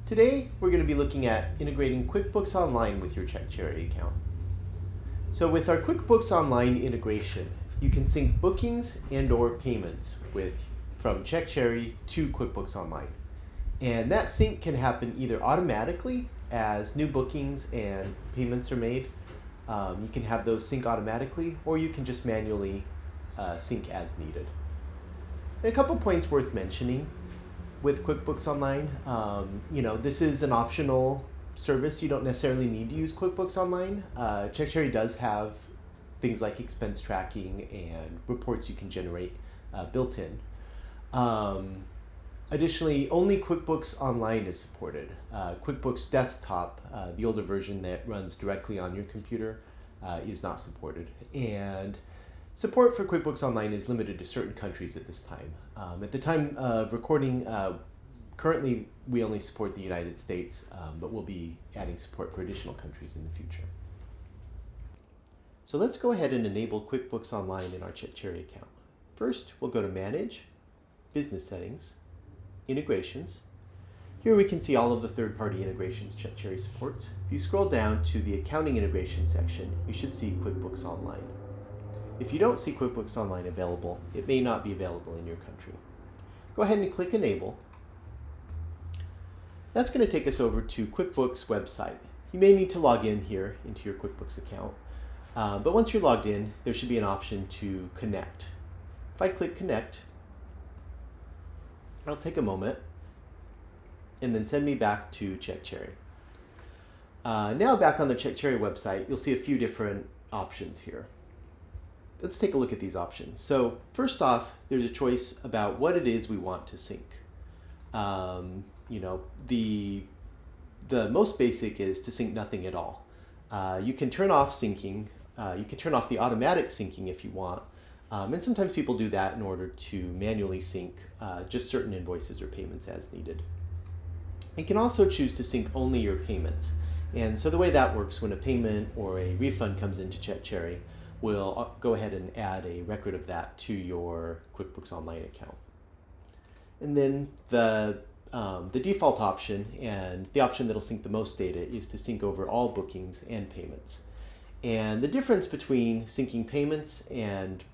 Today, we're going to be looking at integrating QuickBooks Online with your CheckCherry account. So with our QuickBooks Online integration, you can sync bookings and/or payments from CheckCherry to QuickBooks Online. And that sync can happen either automatically as new bookings and payments are made. You can have those sync automatically, or you can just manually sync as needed. And a couple points worth mentioning with QuickBooks Online. This is an optional service. You don't necessarily need to use QuickBooks Online. CheckCherry does have things like expense tracking and reports you can generate built in. Additionally, only QuickBooks Online is supported. QuickBooks Desktop, the older version that runs directly on your computer, is not supported. And support for QuickBooks Online is limited to certain countries at this time. At the time of recording, currently we only support the United States, but we'll be adding support for additional countries in the future. So let's go ahead and enable QuickBooks Online in our CheckCherry account. First, we'll go to Manage, Business Settings, Integrations. Here we can see all of the third-party integrations CheckCherry supports. If you scroll down to the Accounting Integration section, you should see QuickBooks Online. If you don't see QuickBooks Online available, it may not be available in your country. Go ahead and click Enable. That's going to take us over to QuickBooks website. You may need to log in here into your QuickBooks account, but once you're logged in, there should be an option to connect. If I click Connect, it'll take a moment and then send me back to CheckCherry. Now back on the CheckCherry website, you'll see a few different options here. Let's take a look at these options. So first off, there's a choice about what it is we want to sync. The most basic is to sync nothing at all. You can turn off syncing. You can turn off the automatic syncing if you want. And sometimes people do that in order to manually sync just certain invoices or payments as needed. You can also choose to sync only your payments. And so the way that works, when a payment or a refund comes into CheckCherry, we'll go ahead and add a record of that to your QuickBooks Online account. And then the default option, and the option that'll sync the most data, is to sync over all bookings and payments. And the difference between syncing payments and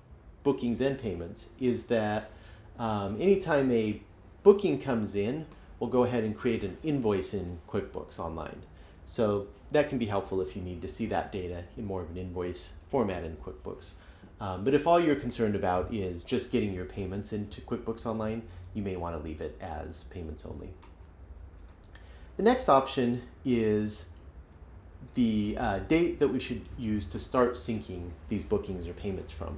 bookings and payments is that anytime a booking comes in, we'll go ahead and create an invoice in QuickBooks Online. So that can be helpful if you need to see that data in more of an invoice format in QuickBooks. But if all you're concerned about is just getting your payments into QuickBooks Online, you may want to leave it as payments only. The next option is the date that we should use to start syncing these bookings or payments from.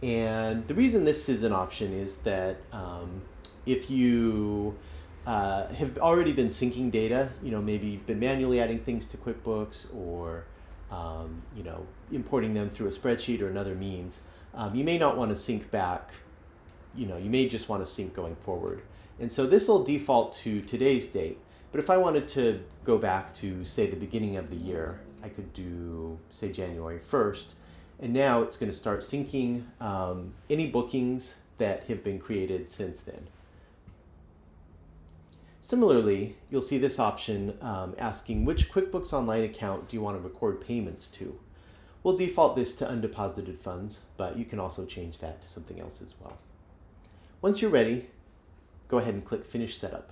And the reason this is an option is that if you have already been syncing data, maybe you've been manually adding things to QuickBooks or importing them through a spreadsheet or another means, you may not want to sync back. You may just want to sync going forward. And so this will default to today's date. But if I wanted to go back to, say, the beginning of the year, I could do, say, January 1st. And now it's going to start syncing any bookings that have been created since then. Similarly, you'll see this option asking which QuickBooks Online account do you want to record payments to. We'll default this to undeposited funds, but you can also change that to something else as well. Once you're ready, go ahead and click Finish Setup.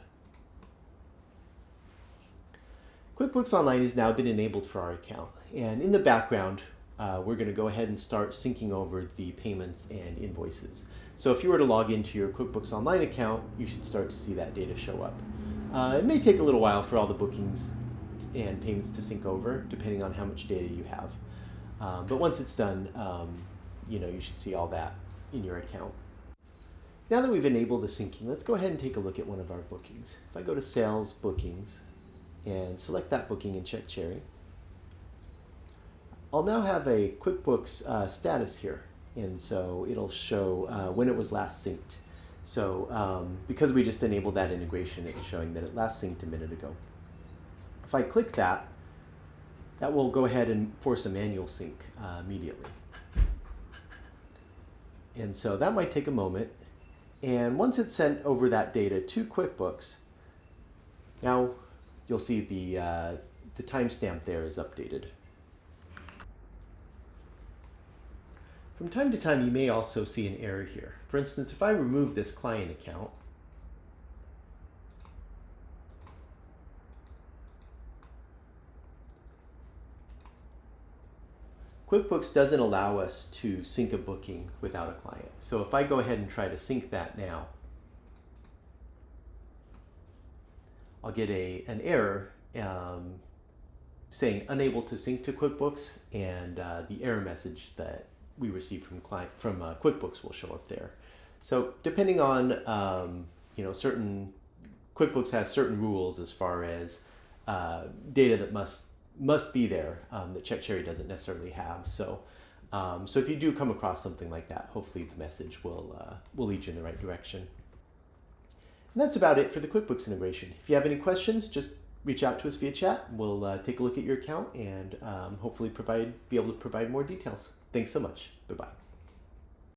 QuickBooks Online has now been enabled for our account, and in the background, we're going to go ahead and start syncing over the payments and invoices. So if you were to log into your QuickBooks Online account, you should start to see that data show up. It may take a little while for all the bookings and payments to sync over, depending on how much data you have. But once it's done, you should see all that in your account. Now that we've enabled the syncing, let's go ahead and take a look at one of our bookings. If I go to Sales Bookings and select that booking in CheckCherry, I'll now have a QuickBooks status here. And so it'll show when it was last synced. So because we just enabled that integration, it's showing that it last synced a minute ago. If I click that, that will go ahead and force a manual sync immediately. And so that might take a moment. And once it's sent over that data to QuickBooks, now you'll see the timestamp there is updated. From time to time, you may also see an error here. For instance, if I remove this client account, QuickBooks doesn't allow us to sync a booking without a client. So if I go ahead and try to sync that now, I'll get an error saying unable to sync to QuickBooks, and the error message that we receive from QuickBooks will show up there. So depending on certain QuickBooks has certain rules as far as data that must be there that CheckCherry doesn't necessarily have. So if you do come across something like that, hopefully the message will lead you in the right direction. And that's about it for the QuickBooks integration. If you have any questions, just reach out to us via chat. We'll take a look at your account and hopefully be able to provide more details. Thanks so much. Bye-bye.